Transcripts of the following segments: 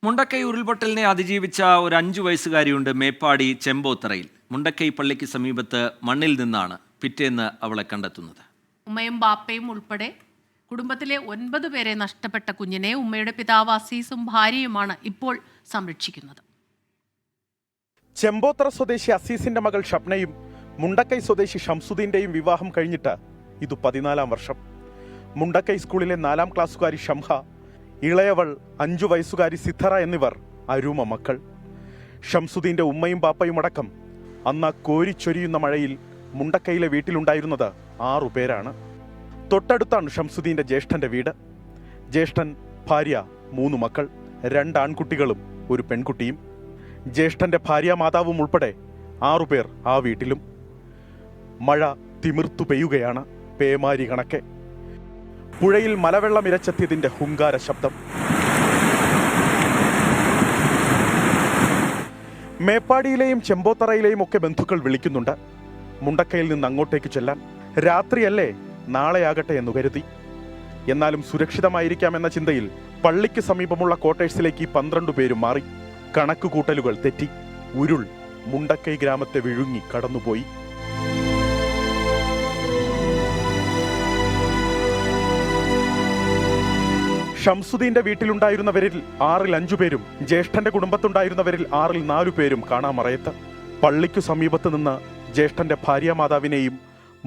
മുണ്ടക്കൈ ഉരുൾപൊട്ടലിനെ അതിജീവിച്ച ഒരു 5 വയസ്സുകാരിയുണ്ട് മേപ്പാടി ചെമ്പോത്തറയിൽ. മുണ്ടക്കൈ പള്ളിക്ക് സമീപത്ത് മണ്ണിൽ നിന്നാണ് പിറ്റേന്ന് അവളെ കണ്ടെത്തുന്നത്. ഉമ്മയും ബാപ്പയും ഉൾപ്പെടെ കുടുംബത്തിലെ 9 പേരെ നഷ്ടപ്പെട്ട കുഞ്ഞിനെ ഉമ്മയുടെ പിതാവ് അസീസും ഭാര്യയുമാണ് ഇപ്പോൾ സംരക്ഷിക്കുന്നത്. ചെമ്പോത്തറ സ്വദേശി അസീസിന്റെ മകൾ ഷബ്നയും മുണ്ടക്കൈ സ്വദേശി ഷംസുദ്ദീന്റെയും വിവാഹം കഴിഞ്ഞിട്ട് ഇത് 14-ാം വർഷം. മുണ്ടക്കൈ സ്കൂളിലെ 4-ാം ക്ലാസ്സുകാരി ഷംഹ, ഇളയവൾ 5 വയസ്സുകാരി സിദ്ധറ എന്നിവർ അരൂമ മക്കൾ. ഷംസുദ്ദീന്റെ ഉമ്മയും ബാപ്പയും അടക്കം അന്ന് കോരിച്ചൊരിയുന്ന മഴയിൽ മുണ്ടക്കൈയിലെ വീട്ടിലുണ്ടായിരുന്നത് 6 പേരാണ്. തൊട്ടടുത്താണ് ഷംസുദ്ദീന്റെ ജ്യേഷ്ഠന്റെ വീട്. ജ്യേഷ്ഠൻ, ഭാര്യ, 3 മക്കൾ, 2 ആൺകുട്ടികളും 1 പെൺകുട്ടിയും. ജ്യേഷ്ഠന്റെ ഭാര്യ മാതാവും ഉൾപ്പെടെ 6 പേർ ആ വീട്ടിലും. മഴ തിമിർത്തു പെയ്യുകയാണ്, പേമാരി കണക്കെ. പുഴയിൽ മലവെള്ളം ഇരച്ചെത്തിയതിന്റെ ഹുങ്കാര ശബ്ദം. മേപ്പാടിയിലെയും ചെമ്പോത്തറയിലെയും ഒക്കെ ബന്ധുക്കൾ വിളിക്കുന്നുണ്ട് മുണ്ടക്കയിൽ നിന്ന് അങ്ങോട്ടേക്ക് ചെല്ലാൻ. രാത്രിയല്ലേ, നാളെയാകട്ടെ എന്ന് കരുതി. എന്നാലും സുരക്ഷിതമായിരിക്കാമെന്ന ചിന്തയിൽ പള്ളിക്ക് സമീപമുള്ള ക്വാർട്ടേഴ്സിലേക്ക് 12 പേരും മാറി. കണക്കുകൂട്ടലുകൾ തെറ്റി. ഉരുൾ മുണ്ടക്കൈ ഗ്രാമത്തെ വിഴുങ്ങി കടന്നുപോയി. ഷംസുദ്ദീന്റെ വീട്ടിലുണ്ടായിരുന്നവരിൽ 6-ൽ 5 പേരും ജ്യേഷ്ഠന്റെ കുടുംബത്തുണ്ടായിരുന്നവരിൽ 6-ൽ 4 പേരും കാണാമറയത്ത്. പള്ളിക്കു സമീപത്ത് നിന്ന് ജ്യേഷ്ഠന്റെ ഭാര്യ മാതാവിനെയും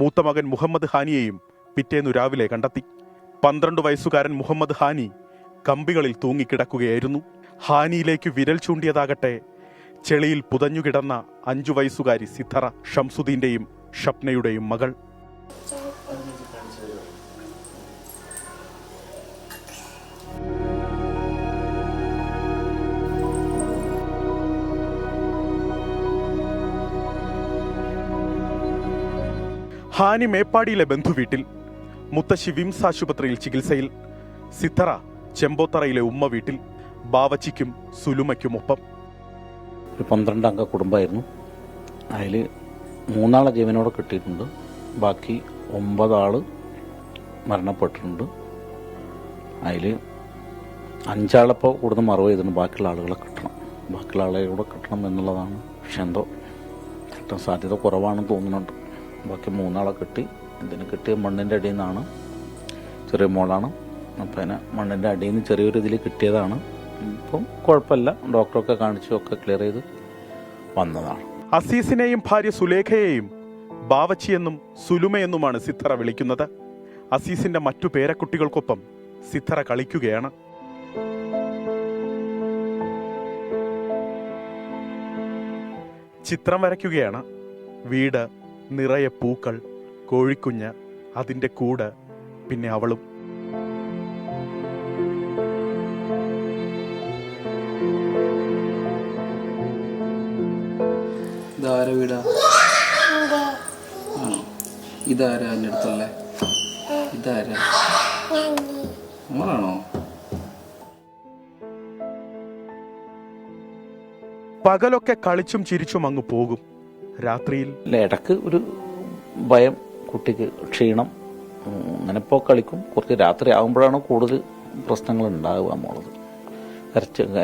മൂത്ത മകൻ മുഹമ്മദ് ഹാനിയെയും പിറ്റേന്നു രാവിലെ കണ്ടെത്തി. 12 വയസ്സുകാരൻ മുഹമ്മദ് ഹാനി കമ്പികളിൽ തൂങ്ങിക്കിടക്കുകയായിരുന്നു. ഹാനിയിലേക്ക് വിരൽ ചൂണ്ടിയതാകട്ടെ ചെളിയിൽ പുതഞ്ഞുകിടന്ന 5 വയസ്സുകാരി സിദ്ധറ, ഷംസുദ്ദീന്റെയും ഷബ്നയുടെയും മകൾ. ഹാനി മേപ്പാടിയിലെ ബന്ധുവീട്ടിൽ, മുത്തശ്ശി വിംസ് ആശുപത്രിയിൽ ചികിത്സയിൽ. സിദ്ധറ ചെമ്പോത്തറയിലെ ഉമ്മ വീട്ടിൽ, ബാവച്ചിക്കും സുലുമയ്ക്കുമൊപ്പം. ഒരു 12 അംഗ കുടുംബമായിരുന്നു. അതിൽ 3 ആളെ ജീവനോടെ കിട്ടിയിട്ടുണ്ട്. ബാക്കി 9 ആൾ മരണപ്പെട്ടിട്ടുണ്ട്. അതിൽ 5 ആളപ്പോൾ കൂടുതൽ മറവ് ചെയ്തിട്ടുണ്ട്. ബാക്കിയുള്ള ആളുകളെ കിട്ടണം, ബാക്കിയുള്ള ആളെ കൂടെ കിട്ടണം എന്നുള്ളതാണ്. പക്ഷെ എന്തോ കിട്ടാൻ സാധ്യത കുറവാണെന്ന് തോന്നുന്നുണ്ട്. ബാക്കി 3 ആളെ കിട്ടി. ഇതിന് കിട്ടിയ മണ്ണിൻ്റെ അടിയിൽ നിന്നാണ്. ചെറിയ മോളാണ്. അപ്പം അതിനെ മണ്ണിൻ്റെ അടിയിൽ നിന്ന് ചെറിയൊരു ഇതിൽ കിട്ടിയതാണ്. ഇപ്പം കുഴപ്പമില്ല, ഡോക്ടറൊക്കെ കാണിച്ചു, ഒക്കെ ക്ലിയർ ചെയ്ത് വന്നതാണ്. അസീസിനെയും ഭാര്യ സുലേഖയെയും ബാവച്ചിയെന്നും സുലുമയെന്നുമാണ് സിദ്ധറ വിളിക്കുന്നത്. അസീസിന്റെ മറ്റു പേരക്കുട്ടികൾക്കൊപ്പം സിദ്ധറ കളിക്കുകയാണ്. ചിത്രം വരയ്ക്കുകയാണ്. വീട് നിറയെ പൂക്കൾ, കോഴിക്കുഞ്ഞ്, അതിൻ്റെ കൂട്, പിന്നെ അവളും. ഇതാരാ വീടാ? ഇതാരാ എൻ്റെ അടുത്തല്ലേ? ഇതാരാ? മോളാണോ? പകലൊക്കെ കളിച്ചും ചിരിച്ചും അങ്ങ് പോകും. രാത്രിയിൽ ഇടക്ക് ഒരു ഭയം, കുട്ടിക്ക് ക്ഷീണം. അങ്ങനെ ഇപ്പോൾ കളിക്കും. കുറച്ച് രാത്രി ആകുമ്പോഴാണ് കൂടുതൽ പ്രശ്നങ്ങൾ ഉണ്ടാവുക. മോളത്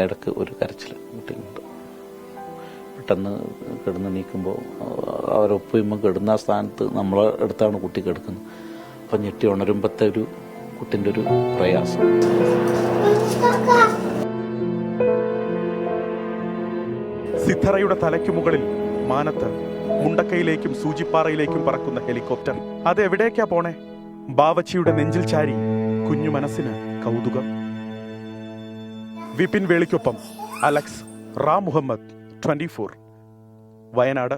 ഇടക്ക് ഒരു കരച്ചിൽ കുട്ടിക്കുണ്ട്. പെട്ടെന്ന് കിടന്ന് നീക്കുമ്പോൾ അവരൊപ്പം കിടന്ന സ്ഥാനത്ത് നമ്മളെ അടുത്താണ് കുട്ടി കിടക്കുന്നത്. അപ്പം ഞെട്ടി ഉണരുമ്പോഴത്തെ ഒരു കുട്ടിൻ്റെ ഒരു പ്രയാസം. സിദ്ധറയുടെ തലയ്ക്കു മുകളിൽ മാനത്ത് മുണ്ടക്കൈയിലേക്കും സൂചിപ്പാറയിലേക്കും പറക്കുന്ന ഹെലികോപ്റ്റർ. അതെവിടേക്കാ പോണേ? ബാവച്ചിയുടെ നെഞ്ചിൽ ചാരി കുഞ്ഞു മനസ്സിന് കൗതുകം. വിപിൻ വേളിക്കൊപ്പം അലക്സ്, റാം മുഹമ്മദ്, 24, വയനാട്.